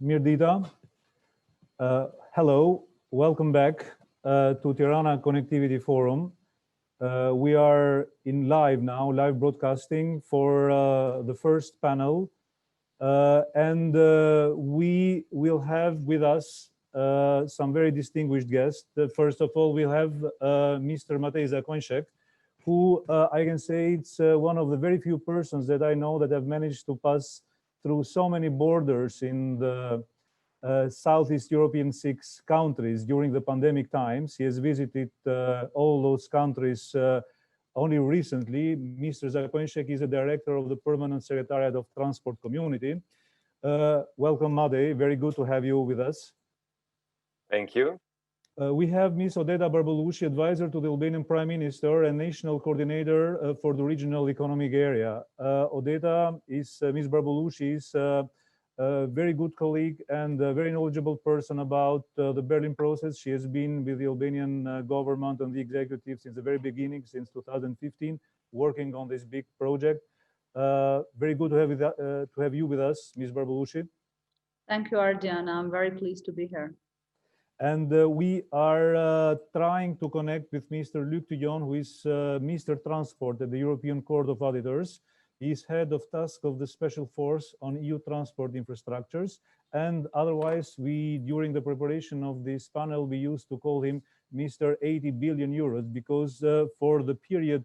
Mirdita, hello, welcome back to Tirana Connectivity Forum. We are in live now, live broadcasting for the first panel. And we will have with us some very distinguished guests. First of all, we'll have Mr. Matej Zakonjšek, who I can say it's one of the very few persons that I know that have managed to pass through so many borders in the Southeast European 6 countries during the pandemic times. He has visited all those countries only recently. Mr. Zakonjšek is a director of the Permanent Secretariat of Transport Community. Welcome, Matej. Very good to have you with us. Thank you. We have Ms. Odeta Barbullushi, advisor to the Albanian Prime Minister and national coordinator for the regional economic area. Odeta is, Ms. Barbullushi is a very good colleague and a very knowledgeable person about the Berlin process. She has been with the Albanian government and the executive since the very beginning, since 2015, working on this big project. Very good to have you with us, Ms. Barbullushi. Thank you, Ardian. I'm very pleased to be here. And we are trying to connect with Mr. Luc T'Joen, who is Mr. Transport at the European Court of Auditors. He is head of task of the Special Force on EU transport infrastructures. And otherwise, during the preparation of this panel, we used to call him Mr. 80 billion euros, because for the period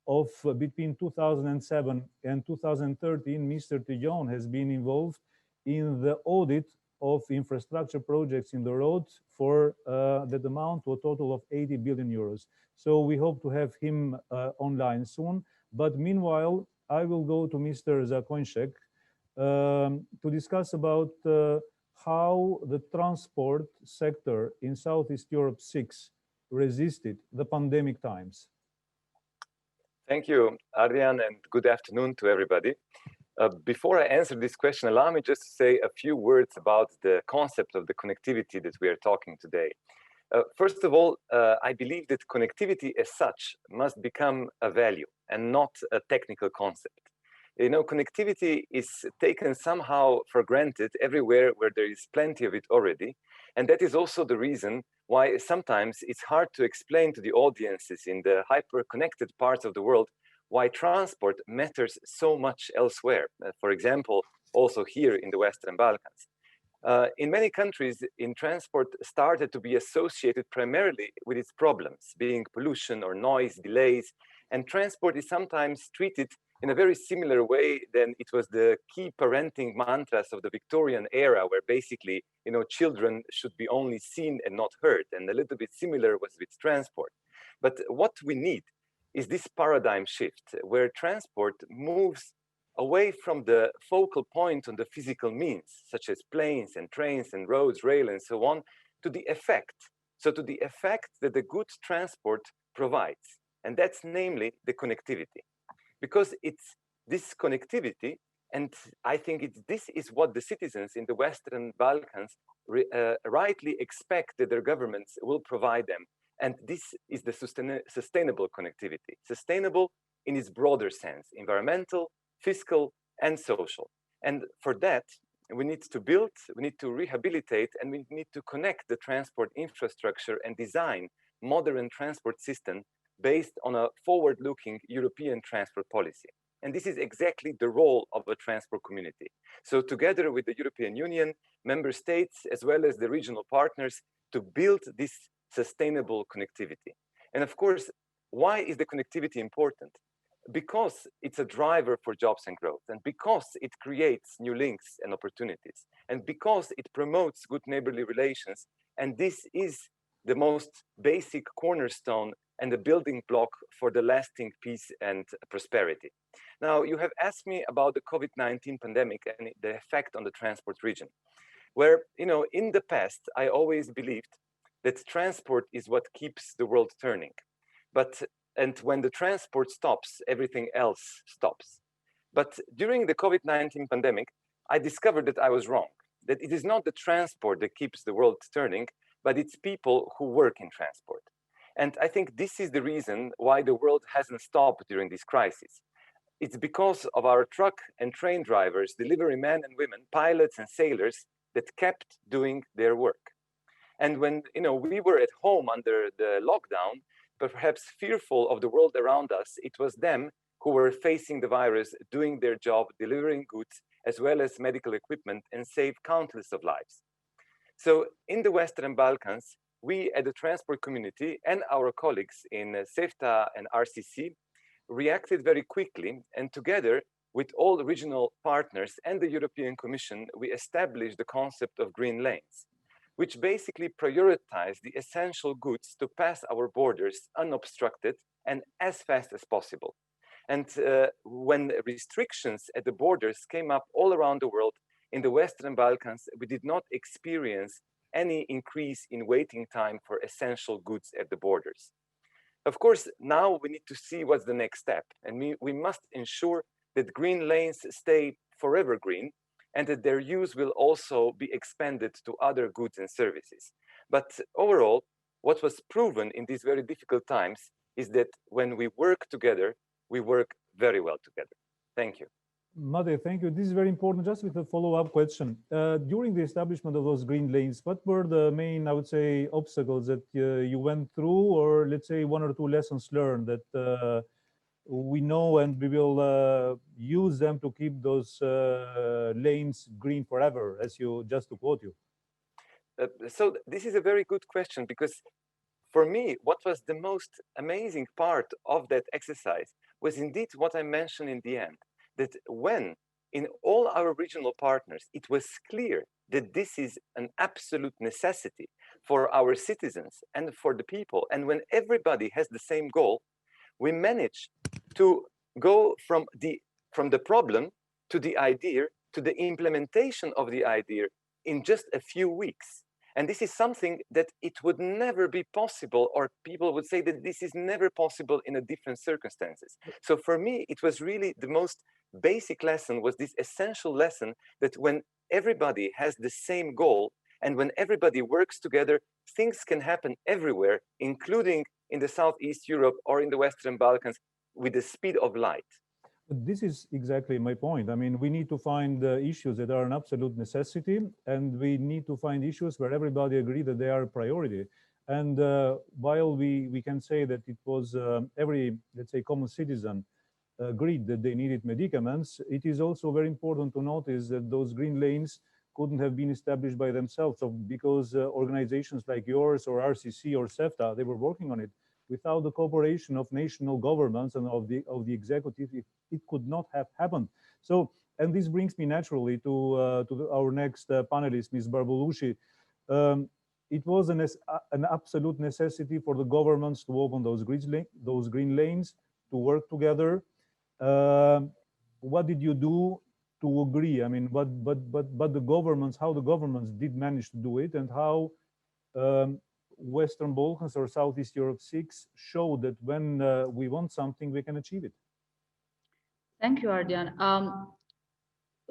of between 2007 and 2013, Mr. T'Joen has been involved in the audit of infrastructure projects in the roads for that amount to a total of 80 billion euros. So we hope to have him online soon. But meanwhile, I will go to Mr. Zakonjšek to discuss about how the transport sector in Southeast Europe 6 resisted the pandemic times. Thank you, Ardian, and good afternoon to everybody. Before I answer this question, allow me just to say a few words about the concept of the connectivity that we are talking today. First of all, I believe that connectivity as such must become a value and not a technical concept. You know, connectivity is taken somehow for granted everywhere where there is plenty of it already. And that is also the reason why sometimes it's hard to explain to the audiences in the hyper-connected parts of the world why transport matters so much elsewhere. For example, also here in the Western Balkans. In many countries, transport started to be associated primarily with its problems, being pollution or noise, delays, and transport is sometimes treated in a very similar way than it was the key parenting mantras of the Victorian era, where basically, you know, children should be only seen and not heard, and a little bit similar was with transport. But what we need is this paradigm shift, where transport moves away from the focal point on the physical means, such as planes and trains and roads, rail, and so on, to the effect. So to the effect that the good transport provides. And that's namely the connectivity. Because it's this connectivity, and I think this is what the citizens in the Western Balkans rightly expect that their governments will provide them. And this is the sustainable connectivity. Sustainable in its broader sense, environmental, fiscal, and social. And for that, we need to build, we need to rehabilitate, and we need to connect the transport infrastructure and design modern transport system based on a forward-looking European transport policy. And this is exactly the role of a transport community. So together with the European Union, member states, as well as the regional partners, to build this sustainable connectivity. And of course, why is the connectivity important? Because it's a driver for jobs and growth, and because it creates new links and opportunities, and because it promotes good neighborly relations. And this is the most basic cornerstone and the building block for the lasting peace and prosperity. Now, you have asked me about the COVID-19 pandemic and the effect on the transport region. where, in the past, I always believed that transport is what keeps the world turning. And when the transport stops, everything else stops. But during the COVID-19 pandemic, I discovered that I was wrong, that it is not the transport that keeps the world turning, but it's people who work in transport. And I think this is the reason why the world hasn't stopped during this crisis. It's because of our truck and train drivers, delivery men and women, pilots and sailors that kept doing their work. And when we were at home under the lockdown, but perhaps fearful of the world around us, it was them who were facing the virus, doing their job, delivering goods, as well as medical equipment, and saved countless of lives. So in the Western Balkans, we at the transport community and our colleagues in CEFTA and RCC reacted very quickly, and together with all regional partners and the European Commission, we established the concept of green lanes, which basically prioritize the essential goods to pass our borders unobstructed and as fast as possible. And when restrictions at the borders came up all around the world, in the Western Balkans, we did not experience any increase in waiting time for essential goods at the borders. Of course, now we need to see what's the next step. And we must ensure that green lanes stay forever green, and that their use will also be expanded to other goods and services. But overall, what was proven in these very difficult times is that when we work together, we work very well together. Thank you. Matej, thank you. This is very important. Just with a follow-up question. During the establishment of those green lanes, what were the main, I would say, obstacles that you went through, or let's say 1 or 2 lessons learned that we know and we will use them to keep those lanes green forever, as you just to quote you? So this is a very good question, because for me, what was the most amazing part of that exercise was indeed what I mentioned in the end, that when in all our regional partners, it was clear that this is an absolute necessity for our citizens and for the people. And when everybody has the same goal, we manage to go from the problem to the idea to the implementation of the idea in just a few weeks. And this is something that it would never be possible, or people would say that this is never possible in a different circumstances. So for me, it was really the most basic lesson, was this essential lesson that when everybody has the same goal and when everybody works together, things can happen everywhere, including in the Southeast Europe or in the Western Balkans, with the speed of light. This is exactly my point. I mean, we need to find issues that are an absolute necessity, and we need to find issues where everybody agree that they are a priority. And while we can say that it was every, let's say, common citizen agreed that they needed medicaments, it is also very important to notice that those green lanes couldn't have been established by themselves, so because organizations like yours or RCC or CEFTA, they were working on it. Without the cooperation of national governments and of the executive, it could not have happened. So, and this brings me naturally to our next panelist, Ms. Barbullushi. It was an absolute necessity for the governments to open those green lanes, to work together. What did you do to agree? I mean, but the governments, how the governments did manage to do it, and how Western Balkans or Southeast Europe 6 show that when we want something, we can achieve it. Thank you, Ardian.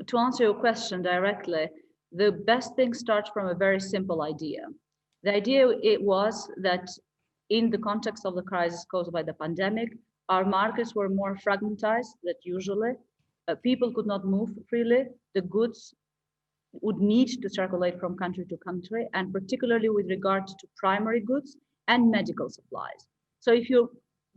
To answer your question directly, the best thing starts from a very simple idea. The idea it was that in the context of the crisis caused by the pandemic, our markets were more fragmentized than usually. People could not move freely. The goods would need to circulate from country to country, and particularly with regard to primary goods and medical supplies. So if you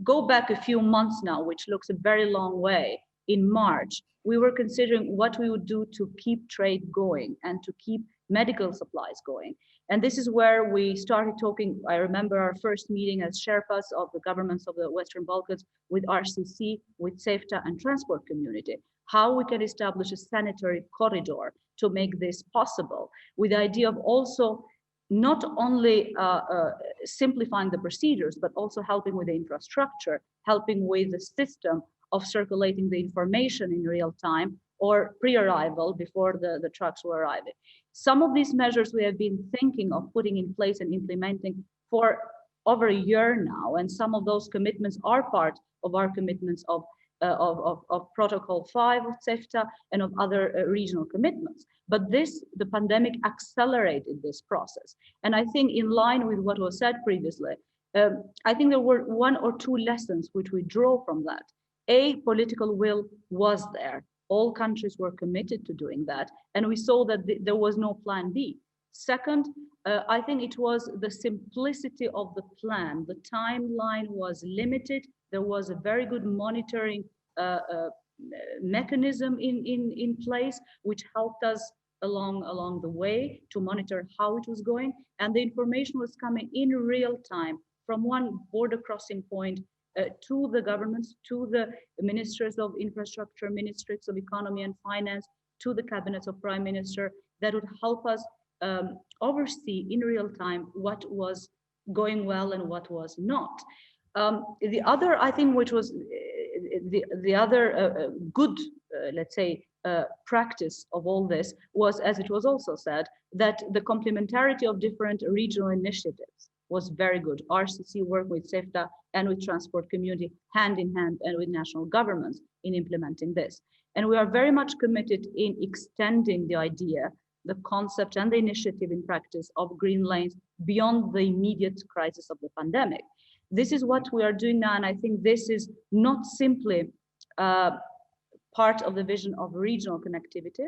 go back a few months now, which looks a very long way, in March, we were considering what we would do to keep trade going and to keep medical supplies going. And this is where we started talking. I remember our first meeting as Sherpas of the governments of the Western Balkans with RCC, with CEFTA and transport community, how we can establish a sanitary corridor to make this possible, with the idea of also not only simplifying the procedures, but also helping with the infrastructure, helping with the system of circulating the information in real time, or pre-arrival before the trucks were arriving. Some of these measures we have been thinking of putting in place and implementing for over a year now, and some of those commitments are part of our commitments of Protocol 5 of CEFTA and of other regional commitments. But the pandemic accelerated this process. And I think in line with what was said previously, I think there were one or two lessons which we draw from that. A, political will was there. All countries were committed to doing that. And we saw that there was no plan B. Second, I think it was the simplicity of the plan. The timeline was limited. There was a very good monitoring mechanism in place, which helped us along the way to monitor how it was going. And the information was coming in real time from one border crossing point to the governments, to the ministers of infrastructure, ministries of economy and finance, to the cabinets of prime minister, that would help us oversee in real time what was going well and what was not. The other, I think, which was the other good, let's say, practice of all this was, as it was also said, that the complementarity of different regional initiatives was very good. RCC worked with CEFTA and with transport community hand in hand and with national governments in implementing this. And we are very much committed in extending the idea, the concept and the initiative in practice of green lanes beyond the immediate crisis of the pandemic. This is what we are doing now, and I think this is not simply part of the vision of regional connectivity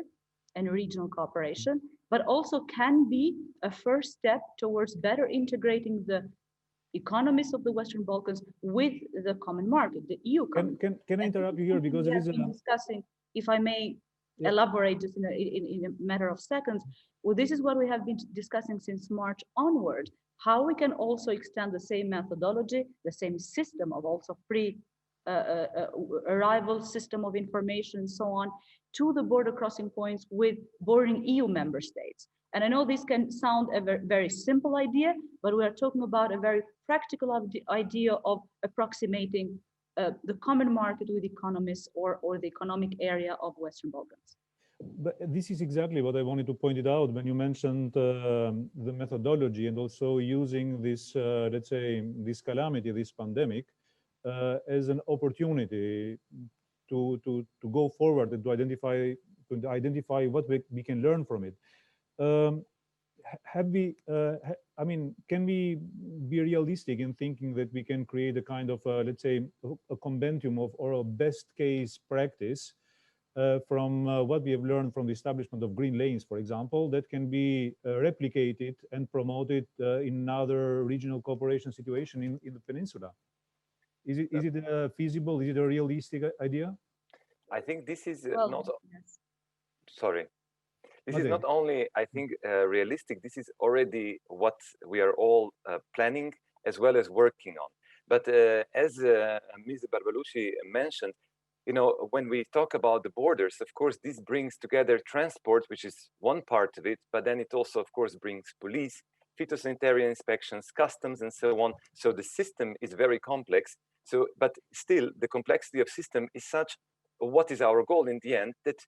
and regional cooperation, but also can be a first step towards better integrating the economies of the Western Balkans with the common market, the EU. Can I interrupt you here, because there is a discussing, if I may elaborate just in a matter of seconds. Well, this is what we have been discussing since March onward, how we can also extend the same methodology, the same system of also arrival system of information and so on, to the border crossing points with bordering EU member states. And I know this can sound a very simple idea, but we are talking about a very practical idea of approximating the common market with economies or the economic area of Western Balkans. But this is exactly what I wanted to point it out when you mentioned the methodology, and also using this, let's say, this calamity, this pandemic, as an opportunity to go forward and to identify what we can learn from it. I mean, can we be realistic in thinking that we can create a kind of, let's say, a compendium of or a best case practice from what we have learned from the establishment of green lanes, for example, that can be replicated and promoted in another regional cooperation situation in the peninsula? Is it feasible? Is it a realistic idea? I think this is Well, yes. Sorry. This Okay. is not only, I think, realistic, this is already what we are all planning as well as working on. But as Ms. Barbullushi mentioned, you know, when we talk about the borders, of course, this brings together transport, which is one part of it, but then it also, of course, brings police, phytosanitary inspections, customs, and so on. So the system is very complex. So, but still, the complexity of system is such. What is our goal in the end? That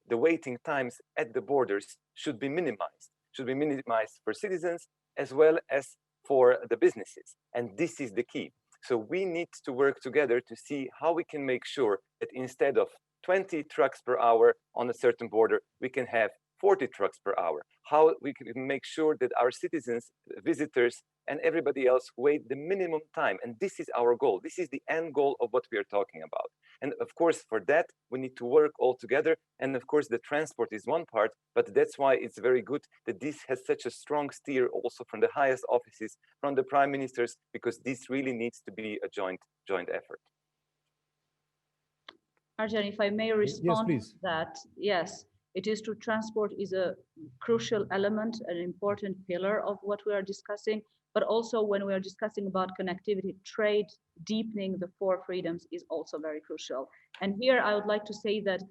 the waiting times at the borders should be minimized. Should be minimized for citizens as well as for the businesses. And this is the key. So we need to work together to see how we can make sure that instead of 20 trucks per hour on a certain border, we can have 40 trucks per hour. How we can make sure that our citizens, visitors, and everybody else wait the minimum time. And this is our goal. This is the end goal of what we are talking about. And of course, for that, we need to work all together. And of course, the transport is one part, but that's why it's very good that this has such a strong steer also from the highest offices, from the prime ministers, because this really needs to be a joint effort. Ardian, if I may respond please. to that, yes, it is true. Transport is a crucial element, an important pillar of what we are discussing. But also when we are discussing about connectivity, trade, deepening the four freedoms is also very crucial. And here I would like to say that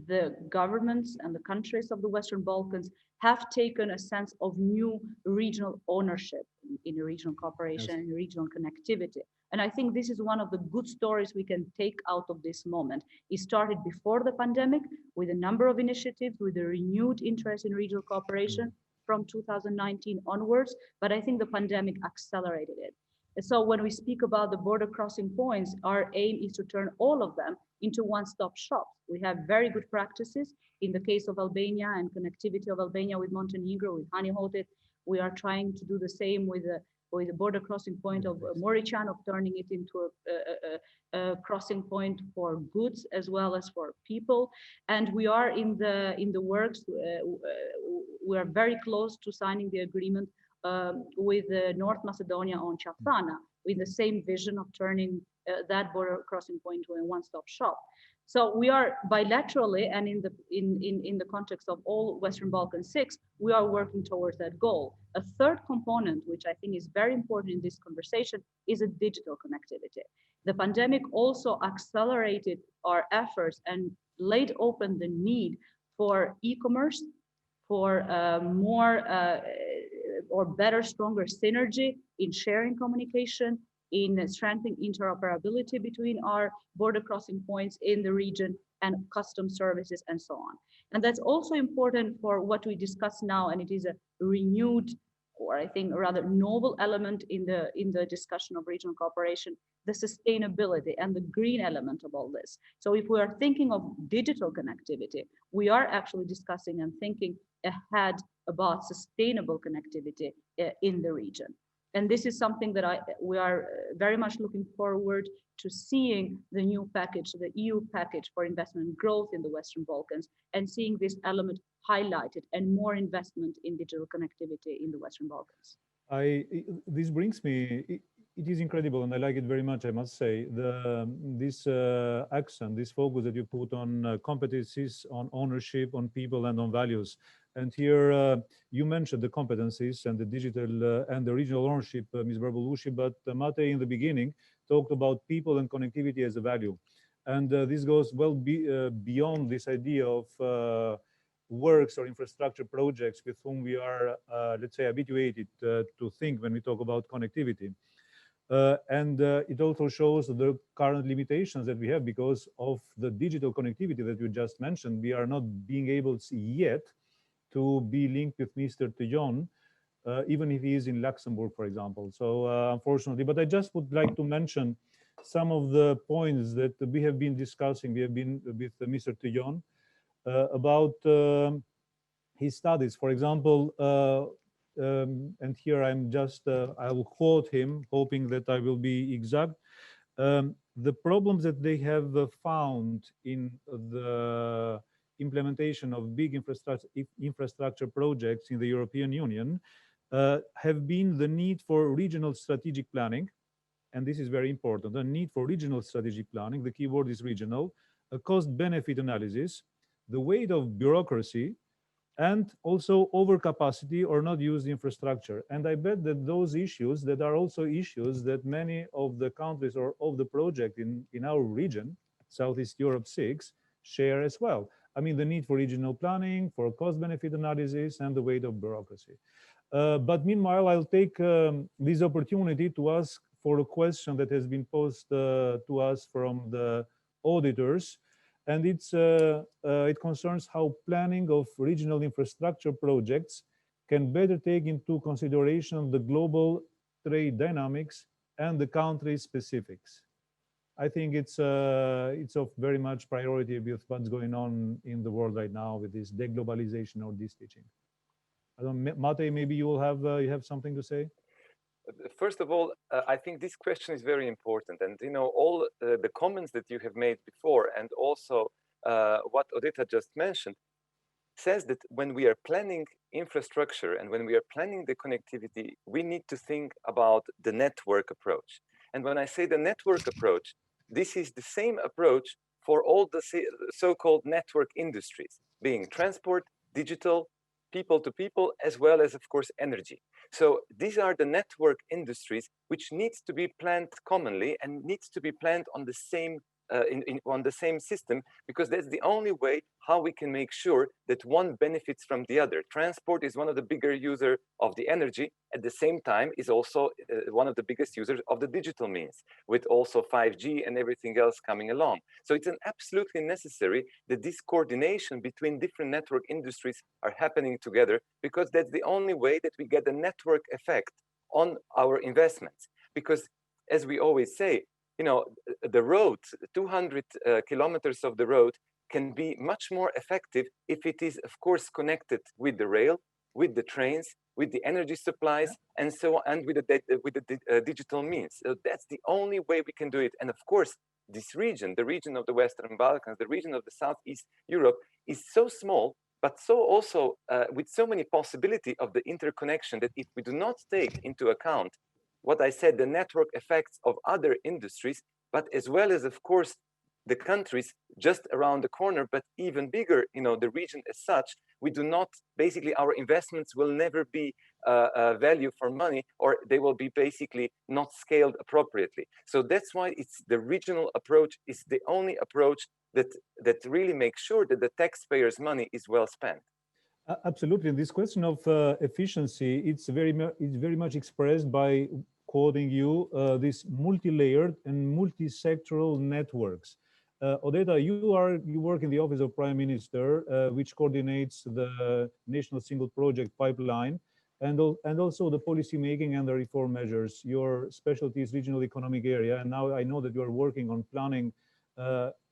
the governments and the countries of the Western Balkans have taken a sense of new regional ownership in regional cooperation and regional connectivity. And I think this is one of the good stories we can take out of this moment. It started before the pandemic with a number of initiatives, with a renewed interest in regional cooperation from 2019 onwards, but I think the pandemic accelerated it. And so when we speak about the border crossing points, our aim is to turn all of them into one-stop shops. We have very good practices in the case of Albania and connectivity of Albania with Montenegro, with Honeyhoted. We are trying to do the same with the border crossing point of Mauritian, of turning it into a crossing point for goods as well as for people. And we are in the works. We are very close to signing the agreement with North Macedonia on Chafana, with the same vision of turning that border crossing point to a one-stop shop. So we are bilaterally, and in the context of all Western Balkan 6, we are working towards that goal. A third component, which I think is very important in this conversation, is a digital connectivity. The pandemic also accelerated our efforts and laid open the need for e-commerce, for more or better, stronger synergy in sharing communication, in strengthening interoperability between our border crossing points in the region and customs services and so on. And that's also important for what we discuss now, and it is a renewed, or I think a rather novel element in the discussion of regional cooperation, the sustainability and the green element of all this. So if we are thinking of digital connectivity, we are actually discussing and thinking ahead about sustainable connectivity in the region. And this is something that we are very much looking forward to seeing the new package, the EU package for investment and growth in the Western Balkans, and seeing this element highlighted and more investment in digital connectivity in the Western Balkans. This brings me, it is incredible, and I like it very much, I must say, this accent, this focus that you put on competencies, on ownership, on people, and on values. And here you mentioned the competencies and the digital and the regional ownership, Ms. Barbullushi, but Matej in the beginning talked about people and connectivity as a value. And this goes well beyond this idea of works or infrastructure projects with whom we are, let's say, habituated to think when we talk about connectivity. And it also shows the current limitations that we have because of the digital connectivity that you just mentioned. We are not being able yet to be linked with Mr. T'Joen, even if he is in Luxembourg, for example. So unfortunately, but I just would like to mention some of the points that we have been discussing. We have been with Mr. T'Joen about his studies. For example, and here I'm just, I will quote him, hoping that I will be exact. The problems that they have found in the implementation of big infrastructure projects in the European Union have been the need for regional strategic planning. And this is very important, the need for regional strategic planning, the key word is regional, a cost-benefit analysis, the weight of bureaucracy, and also overcapacity or not used infrastructure. And I bet that those issues that are also issues that many of the countries or of the project in our region, Southeast Europe 6, share as well. I mean, the need for regional planning, for cost-benefit analysis, and the weight of bureaucracy. But meanwhile, I'll take this opportunity to ask for a question that has been posed to us from the auditors. And it concerns how planning of regional infrastructure projects can better take into consideration the global trade dynamics and the country specifics. I think it's of very much priority with what's going on in the world right now with this deglobalization or this teaching. I don't know, Matej, maybe you will have you have something to say? First of all, I think this question is very important, and you know all the comments that you have made before, and also what Odeta just mentioned, says that when we are planning infrastructure and when we are planning the connectivity, we need to think about the network approach. And when I say the network approach, this is the same approach for all the so-called network industries, being transport, digital, people to people, as well as, of course, energy. So these are the network industries which needs to be planned commonly and needs to be planned on the same on the same system, because that's the only way how we can make sure that one benefits from the other. Transport is one of the bigger users of the energy, at the same time is also one of the biggest users of the digital means, with also 5G and everything else coming along. So it's absolutely necessary that this coordination between different network industries are happening together, because that's the only way that we get a network effect on our investments. Because as we always say, you know, the road, 200 kilometers of the road can be much more effective if it is, of course, connected with the rail, with the trains, with the energy supplies, and so on, and with the digital means. So that's the only way we can do it. And of course, this region, the region of the Western Balkans, the region of the Southeast Europe, is so small, but so also with so many possibility of the interconnection, that if we do not take into account what I said, the network effects of other industries, but as well as, of course, the countries just around the corner, but even bigger, you know, the region as such, we do not, basically our investments will never be value for money, or they will be basically not scaled appropriately. So that's why it's the regional approach is the only approach that really makes sure that the taxpayers' money is well spent. Absolutely. And this question of efficiency, it's very much expressed by quoting you these multi-layered and multi-sectoral networks. Odeta, you work in the Office of Prime Minister, which coordinates the National Single Project Pipeline, and also the policy making and the reform measures. Your specialty is regional economic area, and now I know that you are working on planning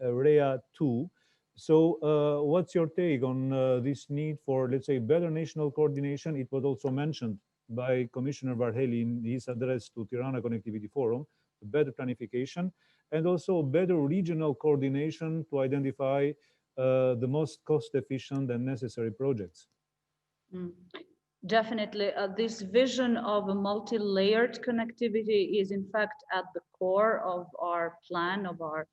REA 2. So what's your take on this need for, let's say, better national coordination? It was also mentioned by Commissioner Varhelyi in his address to Tirana Connectivity Forum, better planification, and also better regional coordination to identify the most cost-efficient and necessary projects. Definitely. This vision of a multi-layered connectivity is in fact at the core of our plan, of our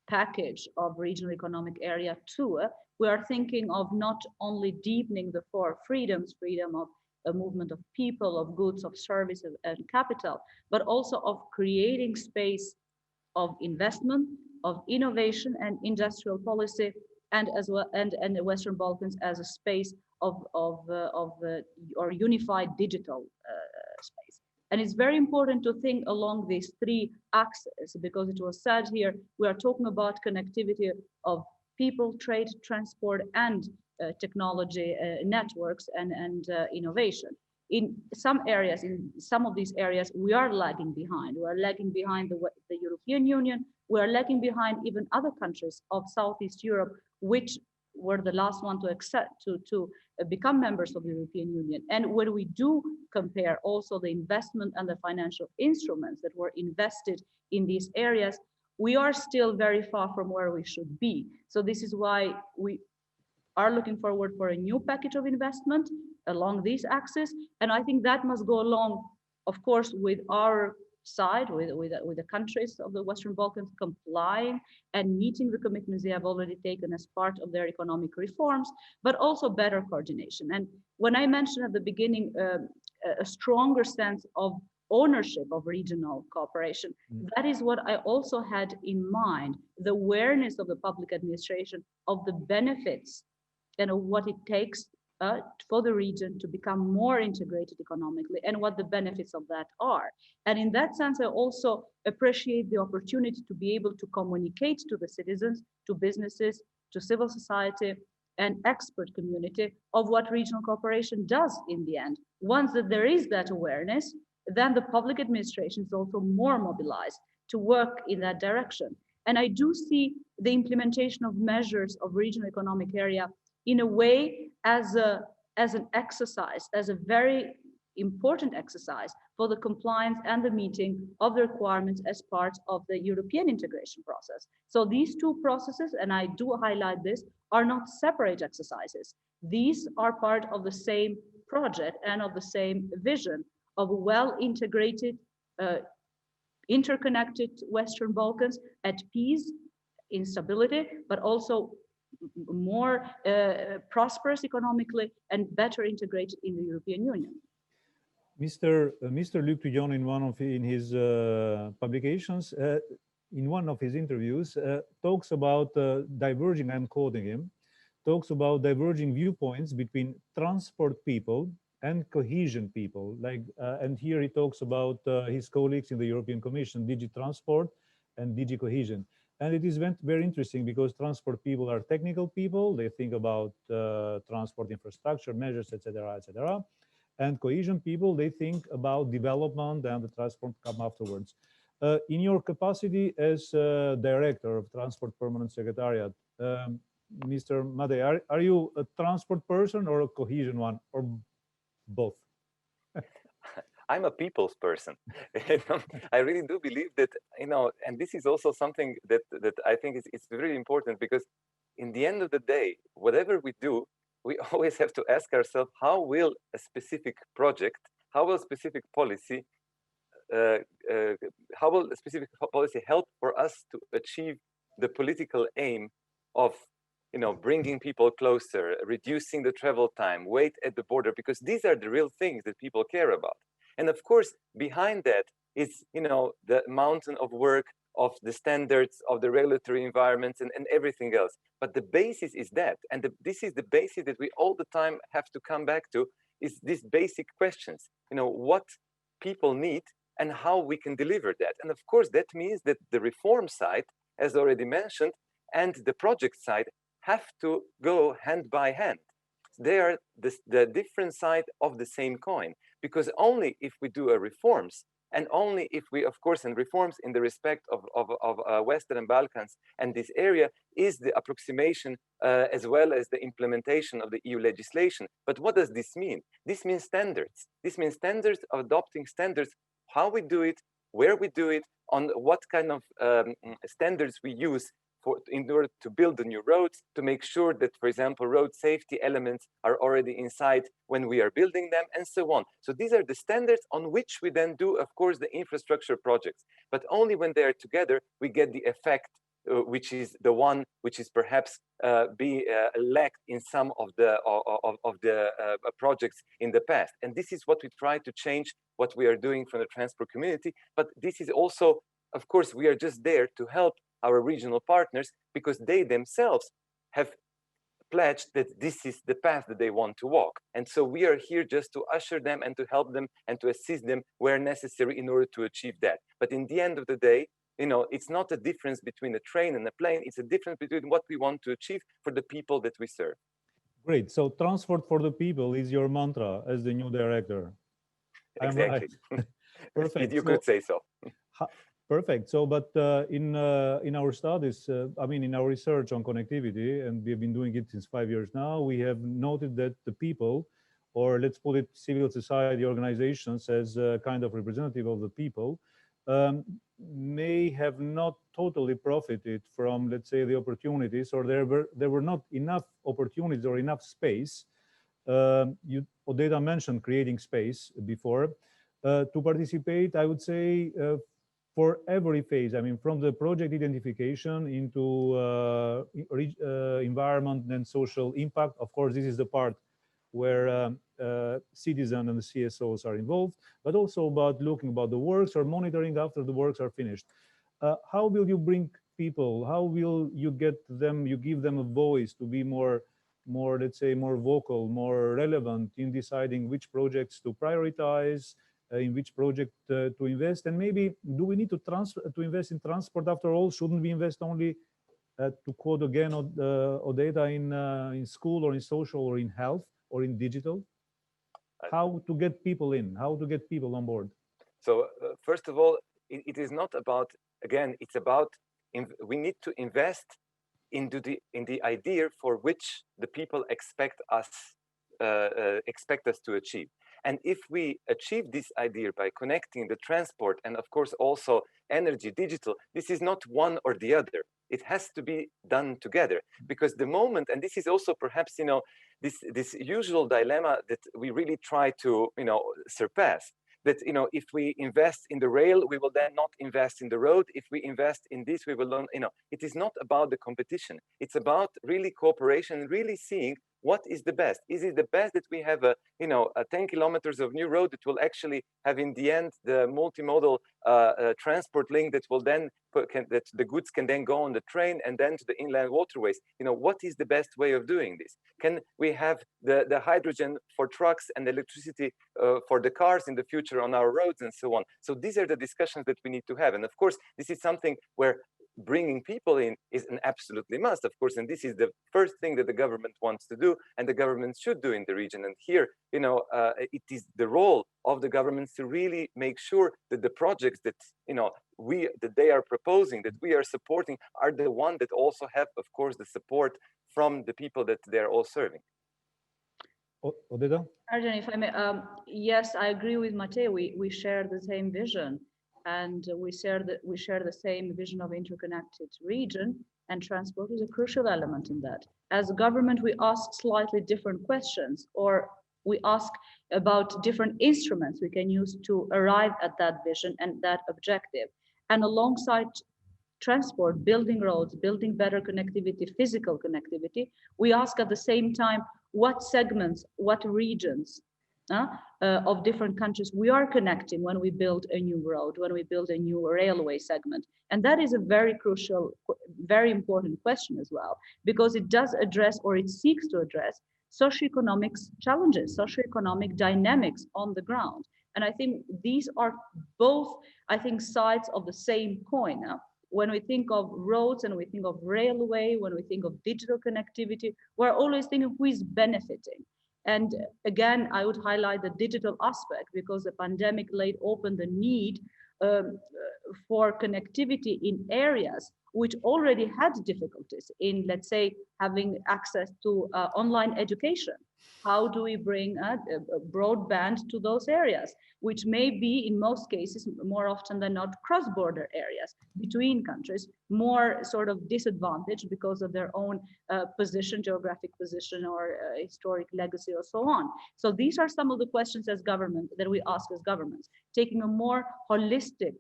package of regional economic area 2. We are thinking of not only deepening the four freedoms, freedom of a movement of people, of goods, of service, and capital, but also of creating space of investment, of innovation and industrial policy, and as well, and the Western Balkans as a space of or unified digital space. And it's very important to think along these three axes, because it was said here, we are talking about connectivity of people, trade, transport, and technology networks and innovation. In some areas, in some of these areas, we are lagging behind. We are lagging behind the European Union. We are lagging behind even other countries of Southeast Europe, which were the last one to accept to become members of the European Union. And when we do compare also the investment and the financial instruments that were invested in these areas, we are still very far from where we should be. So this is why we are looking forward for a new package of investment along these axes. And I think that must go along, of course, with our side, with the countries of the Western Balkans complying and meeting the commitments they have already taken as part of their economic reforms, but also better coordination. And when I mentioned at the beginning a stronger sense of ownership of regional cooperation, that is what I also had in mind, the awareness of the public administration of the benefits and of what it takes for the region to become more integrated economically and what the benefits of that are. And in that sense, I also appreciate the opportunity to be able to communicate to the citizens, to businesses, to civil society and expert community of what regional cooperation does in the end. Once that there is that awareness, then the public administration is also more mobilized to work in that direction. And I do see the implementation of measures of regional economic area in a way as an exercise, as a very important exercise for the compliance and the meeting of the requirements as part of the European integration process. So these two processes, and I do highlight this, are not separate exercises. These are part of the same project and of the same vision of a well-integrated, interconnected Western Balkans at peace, in stability, but also more prosperous economically and better integrated in the European Union. Mr. Luc T'Joen, in his publications, in one of his interviews, talks about diverging, I'm quoting him, talks about diverging viewpoints between transport people and cohesion people. And here he talks about his colleagues in the European Commission, DG Transport and DG Cohesion. And it is very interesting because transport people are technical people. They think about transport infrastructure, measures, etc., etc. And cohesion people, they think about development and the transport come afterwards. In your capacity as director of Transport Permanent Secretariat, Mr. Matej, are you a transport person or a cohesion one, or both? I'm a people's person. I really do believe that, and this is also something that I think is really important, because in the end of the day, whatever we do, we always have to ask ourselves, how will a specific project, how will a specific policy, how will a specific policy help for us to achieve the political aim of bringing people closer, reducing the travel time, wait at the border, because these are the real things that people care about. And of course, behind that is, the mountain of work, of the standards, of the regulatory environments, and everything else. But the basis is that, and this is the basis that we all the time have to come back to, is these basic questions. What people need and how we can deliver that. And of course, that means that the reform side, as already mentioned, and the project side have to go hand by hand. They are the different side of the same coin, because only if we do reforms, and only if we, of course, and reforms in the respect of Western Balkans and this area, is the approximation as well as the implementation of the EU legislation. But what does this mean? This means standards. This means standards, of adopting standards, how we do it, where we do it, on what kind of standards we use in order to build the new roads, to make sure that, for example, road safety elements are already inside when we are building them, and so on. So these are the standards on which we then do, of course, the infrastructure projects. But only when they are together, we get the effect, which is the one which is perhaps lacked in some of the projects in the past. And this is what we try to change, what we are doing from the transport community. But this is also, of course, we are just there to help our regional partners, because they themselves have pledged that this is the path that they want to walk. And so we are here just to usher them and to help them and to assist them where necessary in order to achieve that. But in the end of the day, it's not a difference between a train and a plane. It's a difference between what we want to achieve for the people that we serve. Great. So transport for the people is your mantra as the new director. Exactly. Perfect. You could say so. Perfect. So, but in our studies, in our research on connectivity, and we've been doing it since 5 years now, we have noted that the people, or let's put it civil society organizations as a kind of representative of the people, may have not totally profited from, let's say, the opportunities, or there were not enough opportunities or enough space. Odeta mentioned creating space before to participate, I would say, for every phase. From the project identification into environment and social impact. Of course, this is the part where citizens and the CSOs are involved, but also about looking about the works or monitoring after the works are finished. How will you bring people? How will you get them? You give them a voice to be more, let's say, more vocal, more relevant in deciding which projects to prioritize, in which project to invest, and maybe do we need to invest in transport after all? Shouldn't we invest only, to quote again Odeta, in school or in social or in health or in digital? How to get people in? How to get people on board? So first of all, it is not about, again, it's about we need to invest in the idea for which the people expect us to achieve. And if we achieve this idea by connecting the transport and, of course, also energy, digital, this is not one or the other. It has to be done together, because the moment, and this is also perhaps, this usual dilemma that we really try to, surpass, that, if we invest in the rail, we will then not invest in the road. If we invest in this, we will learn, it is not about the competition. It's about really cooperation, really seeing what is the best? Is it the best that we have a 10 kilometers of new road that will actually have in the end the multimodal transport link that will then that the goods can then go on the train and then to the inland waterways? What is the best way of doing this? Can we have the hydrogen for trucks and electricity for the cars in the future on our roads and so on? So these are the discussions that we need to have. And of course, this is something where bringing people in is an absolutely must, of course, and this is the first thing that the government wants to do and the government should do in the region. And here, it is the role of the governments to really make sure that the projects that that they are proposing, that we are supporting, are the one that also have, of course, the support from the people that they're all serving. Odeta? Ardian, if I may, yes, I agree with Matej. We share the same vision. And we share the same vision of interconnected region, and transport is a crucial element in that. As a government, we ask slightly different questions, or we ask about different instruments we can use to arrive at that vision and that objective. And alongside transport, building roads, building better connectivity, physical connectivity, we ask at the same time what segments, what regions of different countries we are connecting when we build a new road, when we build a new railway segment. And that is a very crucial, very important question as well, because it does address, or it seeks to address, socioeconomic challenges, socioeconomic dynamics on the ground. And I think these are both, sides of the same coin. When we think of roads and we think of railway, when we think of digital connectivity, we're always thinking who is benefiting. And again, I would highlight the digital aspect, because the pandemic laid open the need for connectivity in areas which already had difficulties in, let's say, having access to online education. How do we bring broadband to those areas, which may be, in most cases, more often than not, cross-border areas between countries, more sort of disadvantaged because of their own position, geographic position, or historic legacy, or so on. So these are some of the questions as government that we ask as governments, taking a more holistic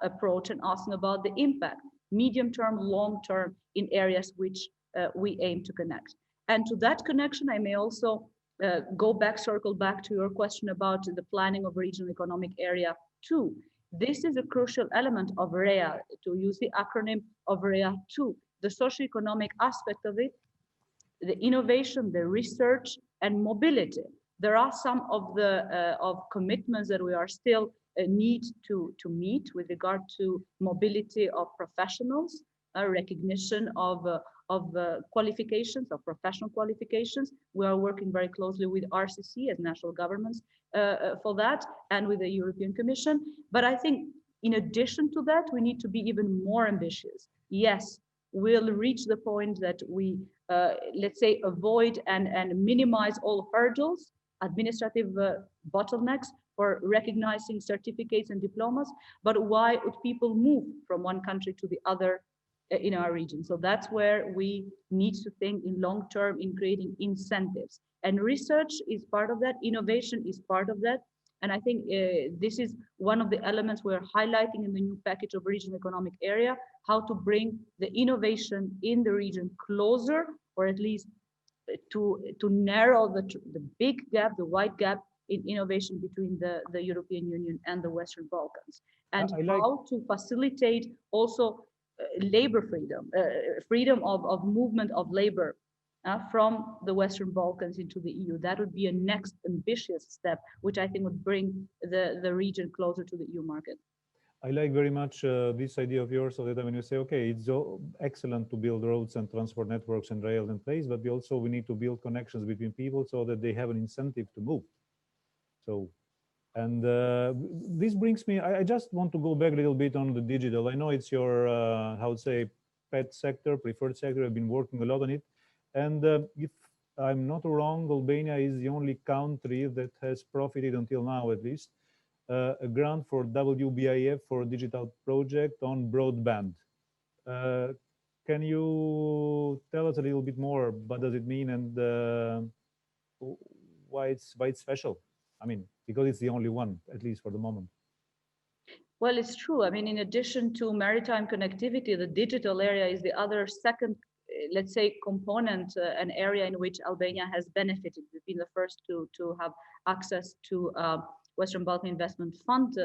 approach and asking about the impact, medium term, long term, in areas which we aim to connect. And to that connection, I may also circle back to your question about the planning of regional economic area 2. This is a crucial element of REA, to use the acronym of REA 2. The socioeconomic aspect of it, the innovation, the research, and mobility. There are some of the commitments that we are still need to meet with regard to mobility of professionals, recognition of qualifications, of professional qualifications. We are working very closely with RCC as national governments for that, and with the European Commission. But I think in addition to that, we need to be even more ambitious. Yes, we'll reach the point that we, let's say, avoid and minimize all hurdles, administrative bottlenecks for recognizing certificates and diplomas, but why would people move from one country to the other in our region? So that's where we need to think in long term in creating incentives. And research is part of that, innovation is part of that. And I think this is one of the elements we're highlighting in the new package of regional economic area, how to bring the innovation in the region closer, or at least to narrow the big gap, the wide gap in innovation between the European Union and the Western Balkans. And how to facilitate also labor freedom, freedom of movement of labor from the Western Balkans into the EU. That would be a next ambitious step, which I think would bring the region closer to the EU market. I like very much this idea of yours, Odeta, when you say, okay, it's so excellent to build roads and transport networks and rail in place, but we need to build connections between people so that they have an incentive to move. So, and this brings me, I just want to go back a little bit on the digital. I know it's your, how to say, pet sector, preferred sector. I've been working a lot on it. And if I'm not wrong, Albania is the only country that has profited until now, at least, a grant for WBIF for a digital project on broadband. Can you tell us a little bit more? What does it mean, and why it's special? I mean, because it's the only one, at least for the moment. Well, it's true. I mean, in addition to maritime connectivity, the digital area is the other second let's say, component, an area in which Albania has benefited. We've been the first to have access to Western Balkan Investment Fund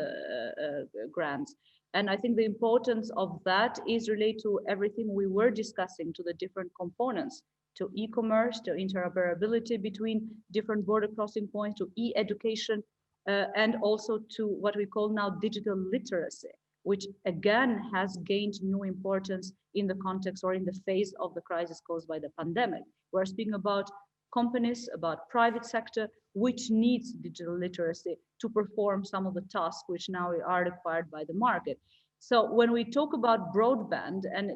grants. And I think the importance of that is related to everything we were discussing, to the different components, to e-commerce, to interoperability between different border crossing points, to e-education, and also to what we call now digital literacy, which again has gained new importance in the context or in the phase of the crisis caused by the pandemic. We're speaking about companies, about private sector, which needs digital literacy to perform some of the tasks which now are required by the market. So when we talk about broadband, and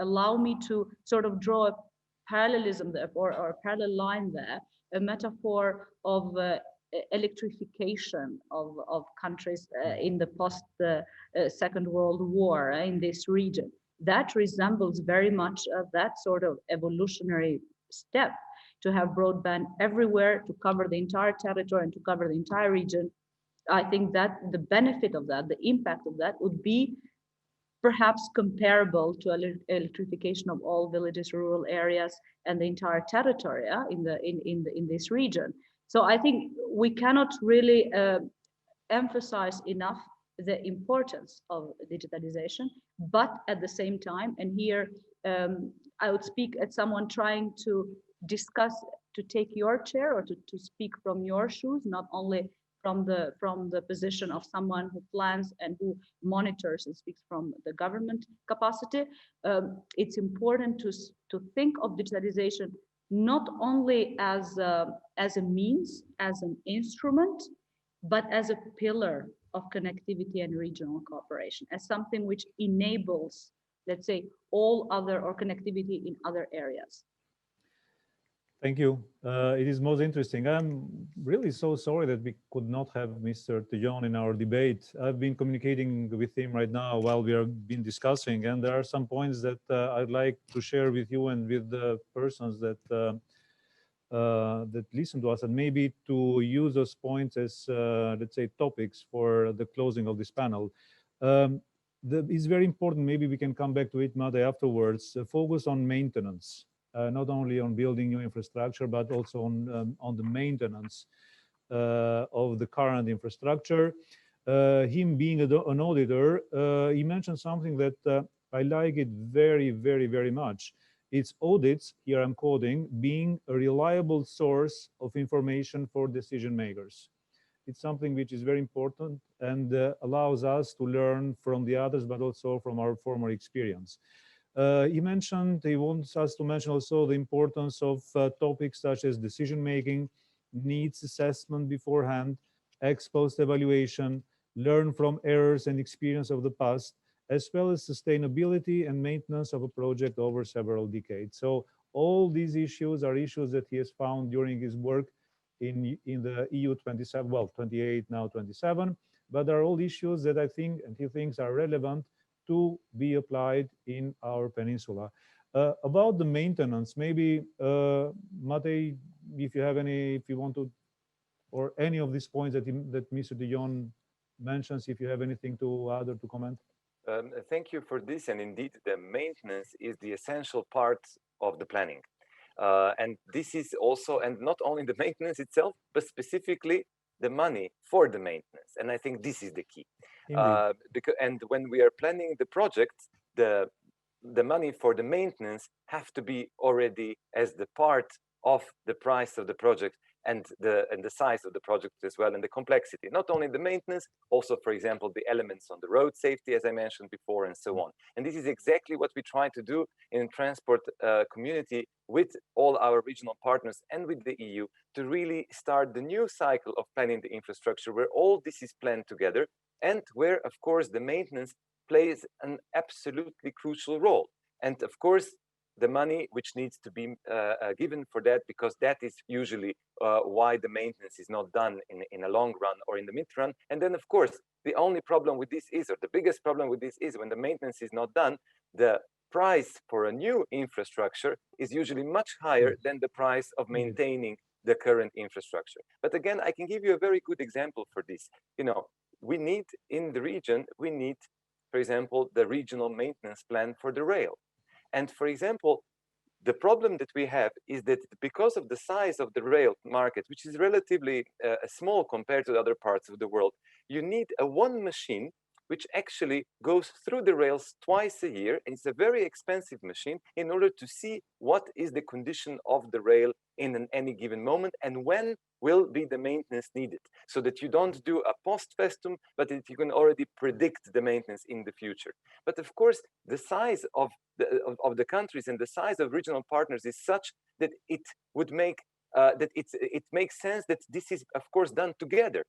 allow me to sort of draw a parallelism there, or a parallel line there, a metaphor of electrification of countries in the post Second World War in this region. That resembles very much that sort of evolutionary step, to have broadband everywhere, to cover the entire territory and to cover the entire region. I think that the benefit of that, the impact of that, would be perhaps comparable to electrification of all villages, rural areas, and the entire territory in this region. So I think we cannot really emphasize enough the importance of digitalization, but at the same time, and here I would speak as someone trying to discuss, to take your chair, or to speak from your shoes, not only from the position of someone who plans and who monitors and speaks from the government capacity. It's important to think of digitalization not only as a means, as an instrument, but as a pillar of connectivity and regional cooperation, as something which enables, let's say, all other, or connectivity in other areas. Thank you. It is most interesting. I'm really so sorry that we could not have Mr. T'Joen in our debate. I've been communicating with him right now while we have been discussing, and there are some points that I'd like to share with you and with the persons that that listen to us, and maybe to use those points as, let's say, topics for the closing of this panel. It's very important, maybe we can come back to it, Matej, afterwards, focus on maintenance. Not only on building new infrastructure, but also on the maintenance of the current infrastructure. Him being an auditor, he mentioned something that I like it very, very, very much. It's audits, here I'm quoting, being a reliable source of information for decision makers. It's something which is very important and allows us to learn from the others, but also from our former experience. He wants us to mention also the importance of topics such as decision-making, needs assessment beforehand, ex-post evaluation, learn from errors and experience of the past, as well as sustainability and maintenance of a project over several decades. So all these issues are issues that he has found during his work in the EU 27, well, 28, now 27, but they're all issues that I think, and he thinks, are relevant to be applied in our peninsula. About the maintenance, maybe Matej, if you want to, or any of these points that Mr. T'Joen mentions, if you have anything to add or to comment. Thank you for this. And indeed, the maintenance is the essential part of the planning. And this is also, and not only the maintenance itself, but specifically the money for the maintenance. And I think this is the key. And when we are planning the project, the money for the maintenance have to be already as the part of the price of the project, and the size of the project as well, and the complexity. Not only the maintenance, also, for example, the elements on the road safety, as I mentioned before, and so on. And this is exactly what we try to do in transport community with all our regional partners and with the EU, to really start the new cycle of planning the infrastructure, where all this is planned together, and where, of course, the maintenance plays an absolutely crucial role. And of course, the money which needs to be given for that, because that is usually why the maintenance is not done in a long run or in the mid run. And then, of course, the only problem with this is, or the biggest problem with this is, when the maintenance is not done, the price for a new infrastructure is usually much higher than the price of maintaining the current infrastructure. But again, I can give you a very good example for this. You know, we need in the region, for example, the regional maintenance plan for the rail. And for example, the problem that we have is that because of the size of the rail market, which is relatively small compared to other parts of the world, you need one machine which actually goes through the rails twice a year. And it's a very expensive machine in order to see what is the condition of the rail in any given moment and when will be the maintenance needed, so that you don't do a post festum, but that you can already predict the maintenance in the future. But of course, the size of the countries and the size of regional partners is such that it would make it makes sense that this is of course done together,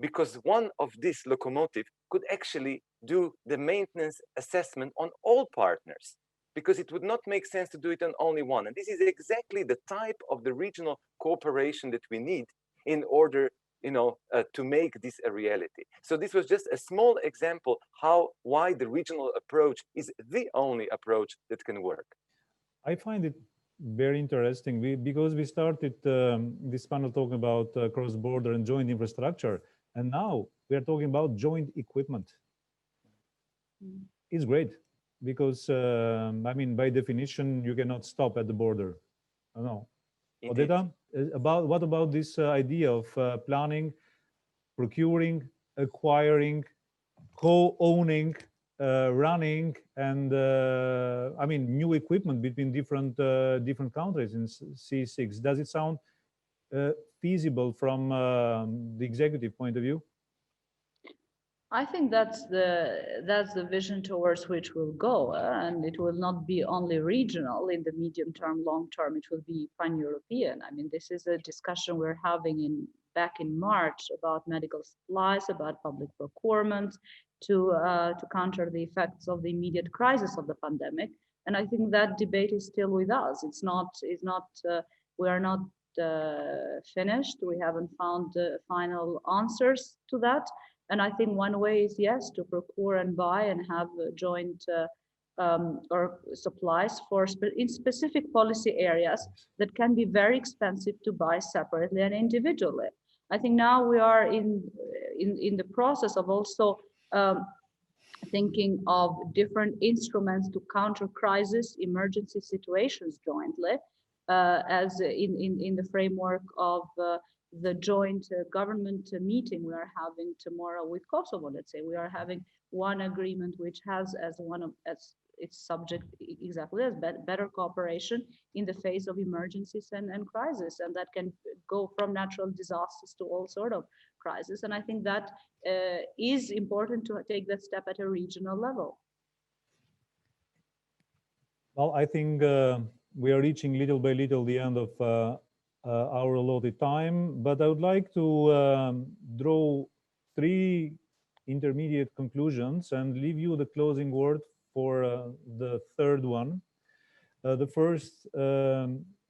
because one of this locomotive could actually do the maintenance assessment on all partners, because it would not make sense to do it on only one. And this is exactly the type of the regional cooperation that we need in order, to make this a reality. So this was just a small example why the regional approach is the only approach that can work. I find it very interesting because we started this panel talking about cross-border and joint infrastructure, and now we are talking about joint equipment. It's great because, by definition, you cannot stop at the border. No. Odeta, what about this idea of planning, procuring, acquiring, co-owning, running, and new equipment between different countries in C6? Does it sound feasible from the executive point of view? I think that's the vision towards which we'll go, and it will not be only regional in the medium term, long term. It will be pan-European. I mean, this is a discussion we're having back in March about medical supplies, about public procurement, to counter the effects of the immediate crisis of the pandemic. And I think that debate is still with us. We are not finished. We haven't found final answers to that. And I think one way is, yes, to procure and buy and have joint or supplies in specific policy areas that can be very expensive to buy separately and individually. I think now we are in the process of also thinking of different instruments to counter crisis, emergency situations jointly, as in the framework of the joint government meeting we are having tomorrow with Kosovo. Let's say we are having one agreement which has as its subject exactly as better cooperation in the face of emergencies and crisis, and that can go from natural disasters to all sort of crisis. And I think that is important to take that step at a regional level. Well, I think we are reaching little by little the end of our allotted time, but I would like to draw 3 intermediate conclusions and leave you the closing word for the third one. The first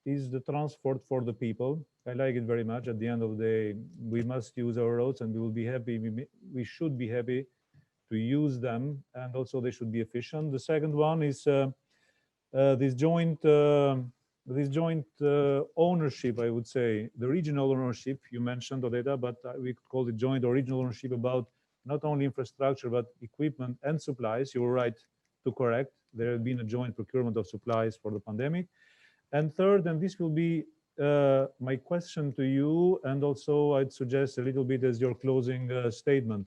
is the transport for the people. I like it very much. At the end of the day, we must use our roads, and we will be happy. We should be happy to use them, and also they should be efficient. The second one is this joint ownership, I would say, the regional ownership you mentioned, Odeta, but we could call it joint or regional ownership about not only infrastructure, but equipment and supplies. You were right to correct. There has been a joint procurement of supplies for the pandemic. And third, and this will be my question to you, and also I'd suggest a little bit as your closing statement.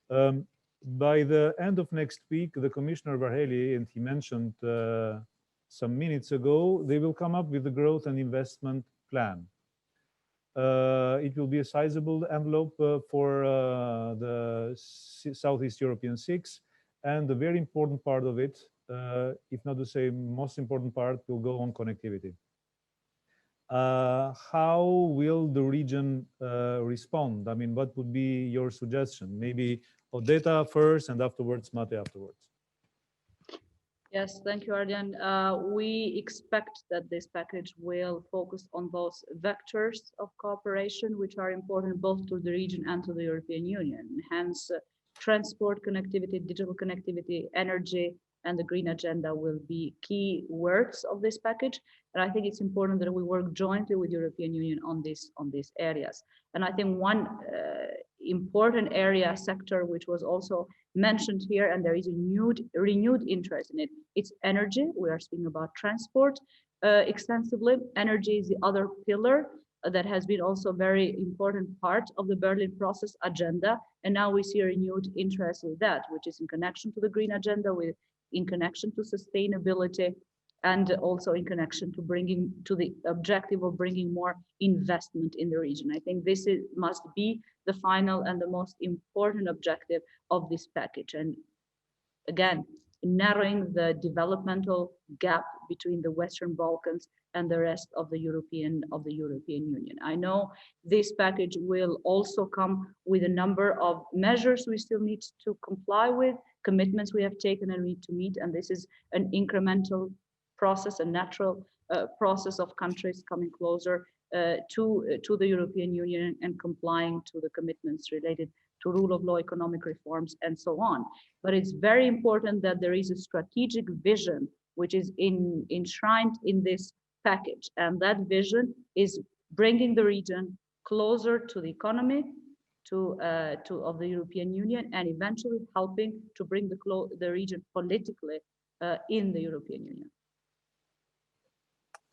By the end of next week, the Commissioner Varhelyi, and he mentioned some minutes ago, they will come up with the growth and investment plan. It will be a sizable envelope for the Southeast European 6, and a very important part of it, if not to say most important part, will go on connectivity. How will the region respond? I mean, what would be your suggestion? Maybe Odeta first, and afterwards Matej afterwards. Yes, thank you, Ardian. We expect that this package will focus on those vectors of cooperation, which are important both to the region and to the European Union. Hence, transport connectivity, digital connectivity, energy, and the green agenda will be key words of this package. And I think it's important that we work jointly with the European Union on these areas. And I think one important area sector, which was also mentioned here, and there is a renewed interest in it. It's energy. We are speaking about transport extensively. Energy is the other pillar that has been also a very important part of the Berlin process agenda. And now we see a renewed interest in that, which is in connection to the green agenda, in connection to sustainability, and also in connection to bringing to the objective of bringing more investment in the region. I think this must be the final and the most important objective of this package. And again, narrowing the developmental gap between the Western Balkans and the rest of the European Union. I know this package will also come with a number of measures we still need to comply with, commitments we have taken and need to meet, and this is an incremental process, a natural process of countries coming closer to the European Union and complying to the commitments related to rule of law, economic reforms, and so on. But it's very important that there is a strategic vision which is enshrined in this package, and that vision is bringing the region closer to the economy of the European Union, and eventually helping to bring the region politically in the European Union.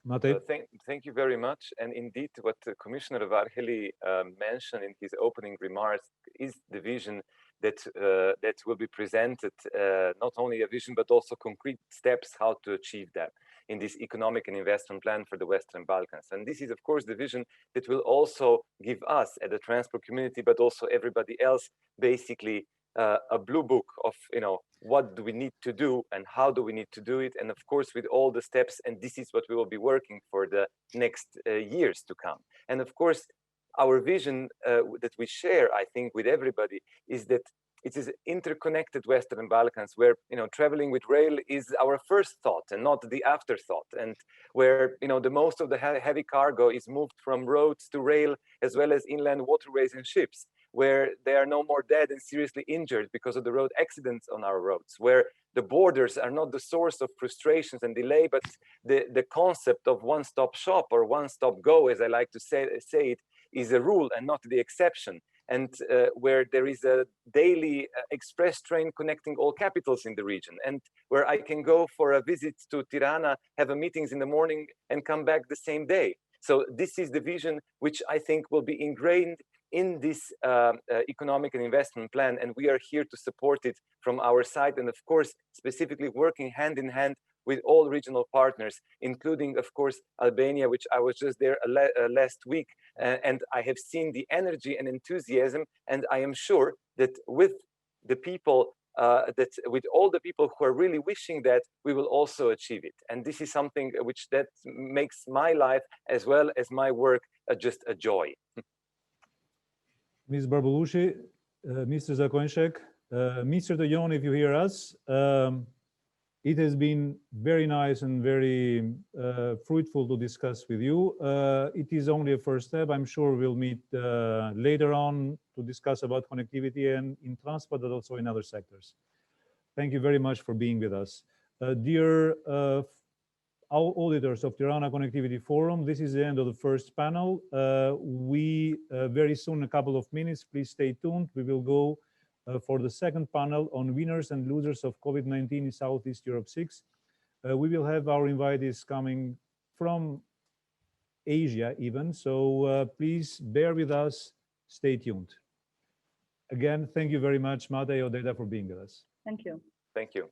Matej? Thank you very much. And indeed, what Commissioner Varhelyi mentioned in his opening remarks is the vision that will be presented, not only a vision, but also concrete steps how to achieve that in this economic and investment plan for the Western Balkans. And this is, of course, the vision that will also give us at the transport community, but also everybody else, basically a blue book of, what do we need to do and how do we need to do it, and of course with all the steps, and this is what we will be working for the next years to come. And of course our vision that we share, I think, with everybody is that it is interconnected Western Balkans where traveling with rail is our first thought and not the afterthought, and where the most of the heavy cargo is moved from roads to rail, as well as inland waterways and ships, where there are no more dead and seriously injured because of the road accidents on our roads, where the borders are not the source of frustrations and delay, but the concept of one-stop shop or one-stop go, as I like to say it, is a rule and not the exception. And where there is a daily express train connecting all capitals in the region, and where I can go for a visit to Tirana, have a meetings in the morning and come back the same day. So this is the vision which I think will be ingrained in this economic and investment plan, and we are here to support it from our side, and of course specifically working hand in hand with all regional partners, including of course Albania, which I was just there last week, and I have seen the energy and enthusiasm, and I am sure that with the people with all the people who are really wishing that, we will also achieve it. And this is something which that makes my life as well as my work just a joy. Ms. Barbullushi, Mr. Zakonjšek, Mr. T'Joen, if you hear us, it has been very nice and very fruitful to discuss with you. It is only a first step. I'm sure we'll meet later on to discuss about connectivity and in transport, but also in other sectors. Thank you very much for being with us. Dear our auditors of Tirana Connectivity Forum, this is the end of the first panel. We very soon, a couple of minutes, please stay tuned. We will go for the second panel on winners and losers of COVID-19 in Southeast Europe 6. We will have our invitees coming from Asia even, so please bear with us, stay tuned. Again, thank you very much, Matej, Odeta, for being with us. Thank you. Thank you.